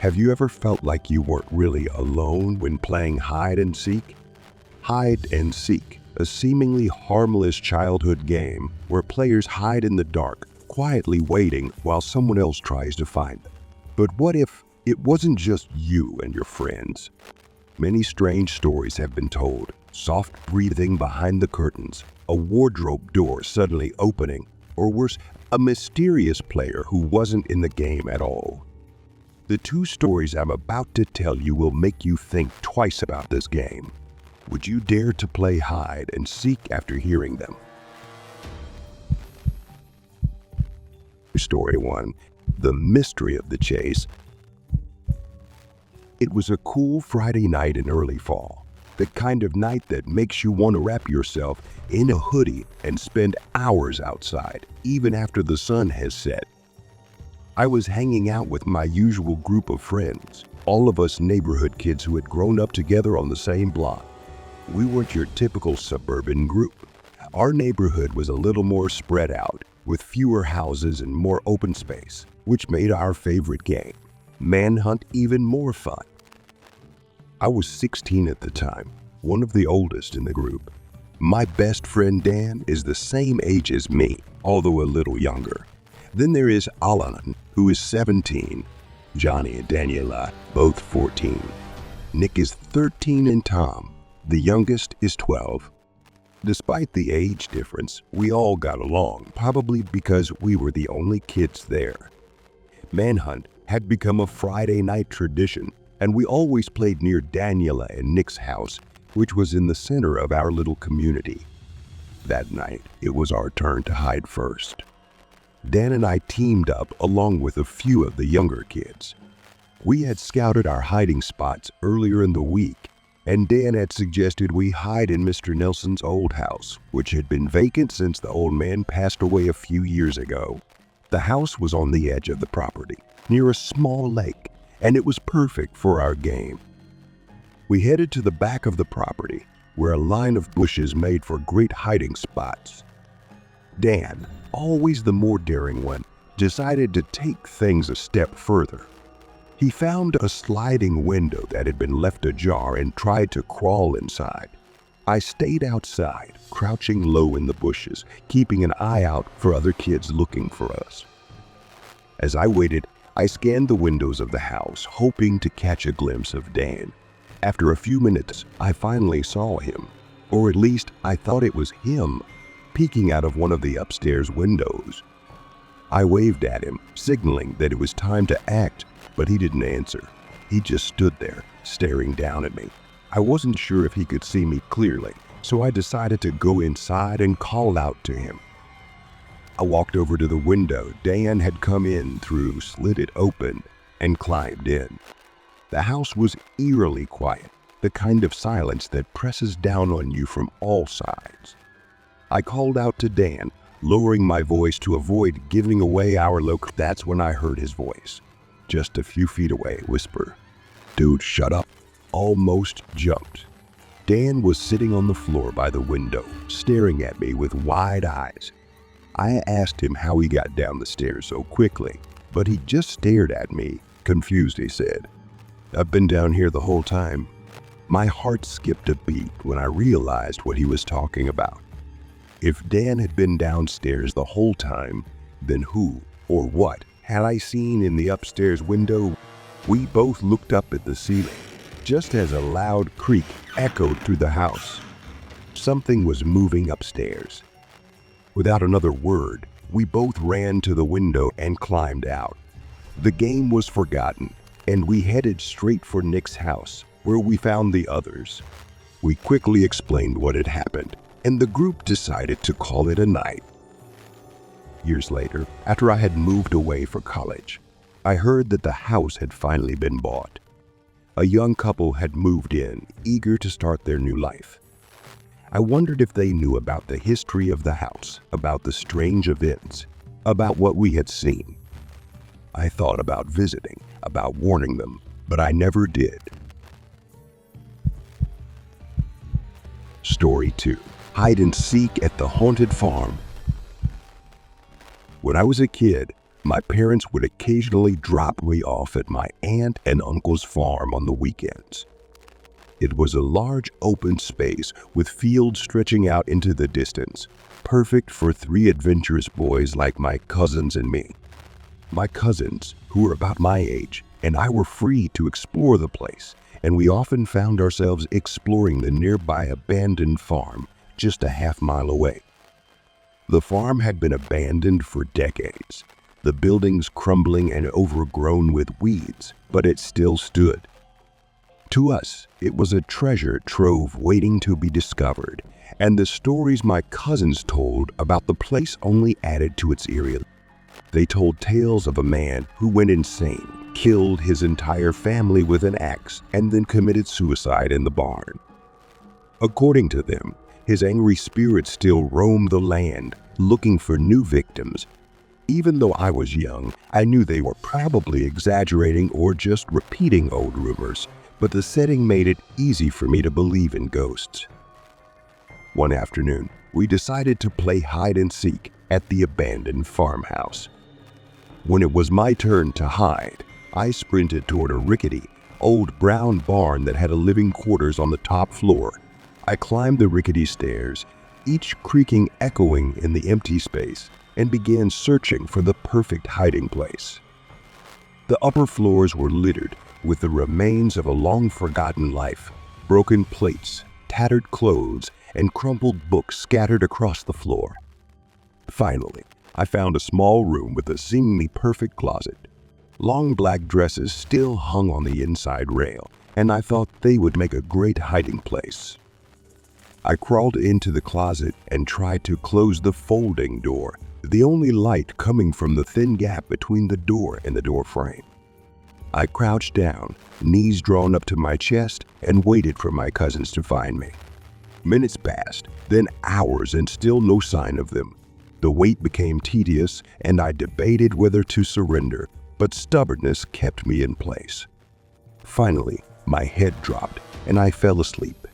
Have you ever felt like you weren't really alone when playing hide and seek? Hide and seek, a seemingly harmless childhood game where players hide in the dark, quietly waiting while someone else tries to find them. But what if it wasn't just you and your friends? Many strange stories have been told. Soft breathing behind the curtains, a wardrobe door suddenly opening, or worse, a mysterious player who wasn't in the game at all. The two stories I'm about to tell you will make you think twice about this game. Would you dare to play hide and seek after hearing them? Story 1. The Mystery of the Chase. It was a cool Friday night in early fall. The kind of night that makes you want to wrap yourself in a hoodie and spend hours outside, even after the sun has set. I was hanging out with my usual group of friends, all of us neighborhood kids who had grown up together on the same block. We weren't your typical suburban group. Our neighborhood was a little more spread out, with fewer houses and more open space, which made our favorite game, Manhunt, even more fun. I was 16 at the time, one of the oldest in the group. My best friend Dan is the same age as me, although a little younger. Then there is Alan, who is 17. Johnny and Daniela, both 14. Nick is 13 and Tom, the youngest, is 12. Despite the age difference, we all got along, probably because we were the only kids there. Manhunt had become a Friday night tradition, and we always played near Daniela and Nick's house, which was in the center of our little community. That night, it was our turn to hide first. Dan and I teamed up along with a few of the younger kids. We had scouted our hiding spots earlier in the week, and Dan had suggested we hide in Mr. Nelson's old house, which had been vacant since the old man passed away a few years ago. The house was on the edge of the property, near a small lake, and it was perfect for our game. We headed to the back of the property, where a line of bushes made for great hiding spots. Dan, always the more daring one, decided to take things a step further. He found a sliding window that had been left ajar and tried to crawl inside. I stayed outside, crouching low in the bushes, keeping an eye out for other kids looking for us. As I waited, I scanned the windows of the house, hoping to catch a glimpse of Dan. After a few minutes, I finally saw him, or at least I thought it was him, peeking out of one of the upstairs windows. I waved at him, signaling that it was time to act, but he didn't answer. He just stood there, staring down at me. I wasn't sure if he could see me clearly, so I decided to go inside and call out to him. I walked over to the window Dan had come in through, slid it open, and climbed in. The house was eerily quiet, the kind of silence that presses down on you from all sides. I called out to Dan, lowering my voice to avoid giving away our location. That's when I heard his voice, just a few feet away, whisper, "Dude, shut up." Almost jumped. Dan was sitting on the floor by the window, staring at me with wide eyes. I asked him how he got down the stairs so quickly, but he just stared at me, confused. He said, "I've been down here the whole time." My heart skipped a beat when I realized what he was talking about. If Dan had been downstairs the whole time, then who or what had I seen in the upstairs window? We both looked up at the ceiling, just as a loud creak echoed through the house. Something was moving upstairs. Without another word, we both ran to the window and climbed out. The game was forgotten, and we headed straight for Nick's house, where we found the others. We quickly explained what had happened, and the group decided to call it a night. Years later, after I had moved away for college, I heard that the house had finally been bought. A young couple had moved in, eager to start their new life. I wondered if they knew about the history of the house, about the strange events, about what we had seen. I thought about visiting, about warning them, but I never did. Story 2. Hide and seek at the haunted farm. When I was a kid, My parents would occasionally drop me off at my aunt and uncle's farm on the weekends. It was a large open space with fields stretching out into the distance, perfect for three adventurous boys like my cousins and me. My cousins, who were about my age, and I were free to explore the place, and we often found ourselves exploring the nearby abandoned farm just a half-mile away. The farm had been abandoned for decades, the buildings crumbling and overgrown with weeds, but it still stood. To us, it was a treasure trove waiting to be discovered, and the stories my cousins told about the place only added to its eerie. They told tales of a man who went insane, killed his entire family with an axe, and then committed suicide in the barn. According to them, his angry spirit still roamed the land, looking for new victims. Even though I was young, I knew they were probably exaggerating or just repeating old rumors, but the setting made it easy for me to believe in ghosts. One afternoon, we decided to play hide and seek at the abandoned farmhouse. When it was my turn to hide, I sprinted toward a rickety, old brown barn that had a living quarters on the top floor. I climbed the rickety stairs, each creaking echoing in the empty space, and began searching for the perfect hiding place. The upper floors were littered with the remains of a long-forgotten life, broken plates, tattered clothes, and crumpled books scattered across the floor. Finally, I found a small room with a seemingly perfect closet. Long black dresses still hung on the inside rail, and I thought they would make a great hiding place. I crawled into the closet and tried to close the folding door, the only light coming from the thin gap between the door and the door frame. I crouched down, knees drawn up to my chest, and waited for my cousins to find me. Minutes passed, then hours, and still no sign of them. The wait became tedious, and I debated whether to surrender, but stubbornness kept me in place. Finally, my head dropped, and I fell asleep.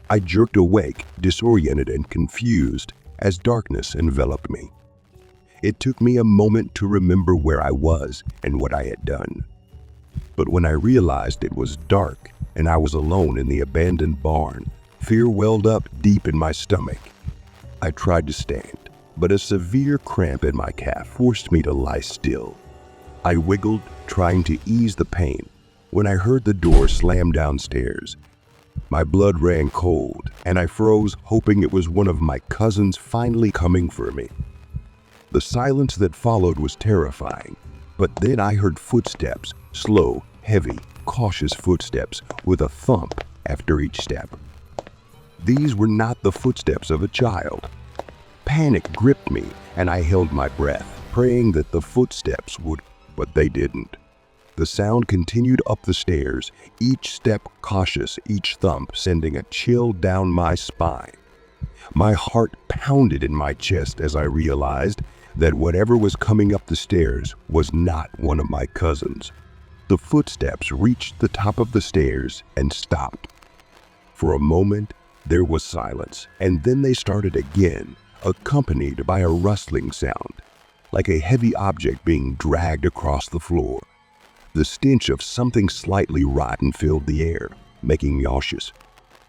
I jerked awake, disoriented and confused, as darkness enveloped me. It took me a moment to remember where I was and what I had done. But when I realized it was dark and I was alone in the abandoned barn, fear welled up deep in my stomach. I tried to stand, but a severe cramp in my calf forced me to lie still. I wiggled, trying to ease the pain, when I heard the door slam downstairs. My blood ran cold, and I froze, hoping it was one of my cousins finally coming for me. The silence that followed was terrifying, but then I heard footsteps, slow, heavy, cautious footsteps with a thump after each step. These were not the footsteps of a child. Panic gripped me, and I held my breath, praying that the footsteps would, but they didn't. The sound continued up the stairs, each step cautious, each thump sending a chill down my spine. My heart pounded in my chest as I realized that whatever was coming up the stairs was not one of my cousins. The footsteps reached the top of the stairs and stopped. For a moment, there was silence, and then they started again, accompanied by a rustling sound, like a heavy object being dragged across the floor. The stench of something slightly rotten filled the air, making me nauseous.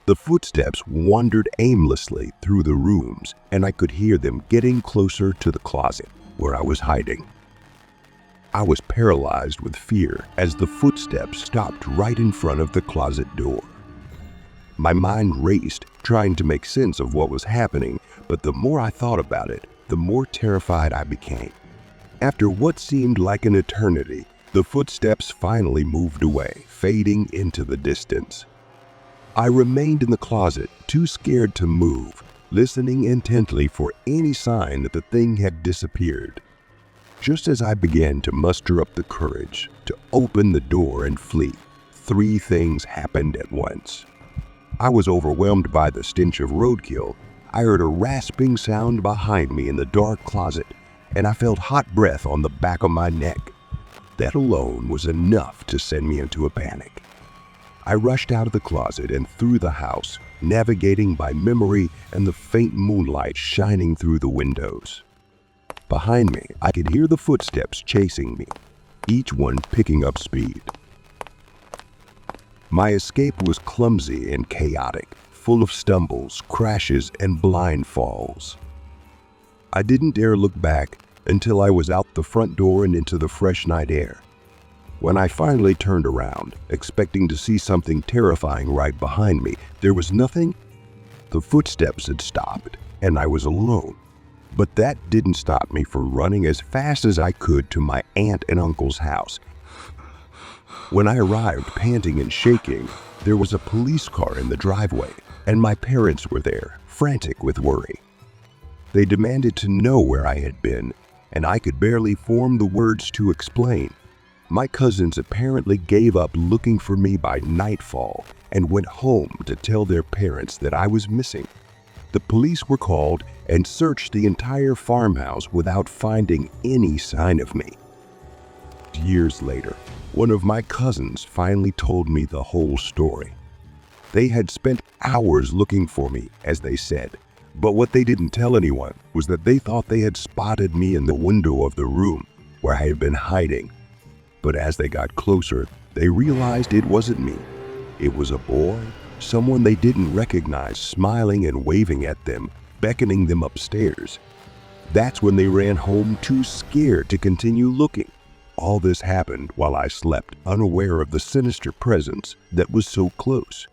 The footsteps wandered aimlessly through the rooms, and I could hear them getting closer to the closet where I was hiding. I was paralyzed with fear as the footsteps stopped right in front of the closet door. My mind raced, trying to make sense of what was happening, but the more I thought about it, the more terrified I became. After what seemed like an eternity, the footsteps finally moved away, fading into the distance. I remained in the closet, too scared to move, listening intently for any sign that the thing had disappeared. Just as I began to muster up the courage to open the door and flee, three things happened at once. I was overwhelmed by the stench of roadkill. I heard a rasping sound behind me in the dark closet, and I felt hot breath on the back of my neck. That alone was enough to send me into a panic. I rushed out of the closet and through the house, navigating by memory and the faint moonlight shining through the windows. Behind me, I could hear the footsteps chasing me, each one picking up speed. My escape was clumsy and chaotic, full of stumbles, crashes, and blind falls. I didn't dare look back until I was out the front door and into the fresh night air. When I finally turned around, expecting to see something terrifying right behind me, there was nothing. The footsteps had stopped, and I was alone. But that didn't stop me from running as fast as I could to my aunt and uncle's house. When I arrived, panting and shaking, there was a police car in the driveway, and my parents were there, frantic with worry. They demanded to know where I had been, and I could barely form the words to explain. My cousins apparently gave up looking for me by nightfall and went home to tell their parents that I was missing. The police were called and searched the entire farmhouse without finding any sign of me. Years later, one of my cousins finally told me the whole story. They had spent hours looking for me, as they said, but what they didn't tell anyone was that they thought they had spotted me in the window of the room where I had been hiding. But as they got closer, they realized it wasn't me. It was a boy, someone they didn't recognize, smiling and waving at them, beckoning them upstairs. That's when they ran home, too scared to continue looking. All this happened while I slept, unaware of the sinister presence that was so close.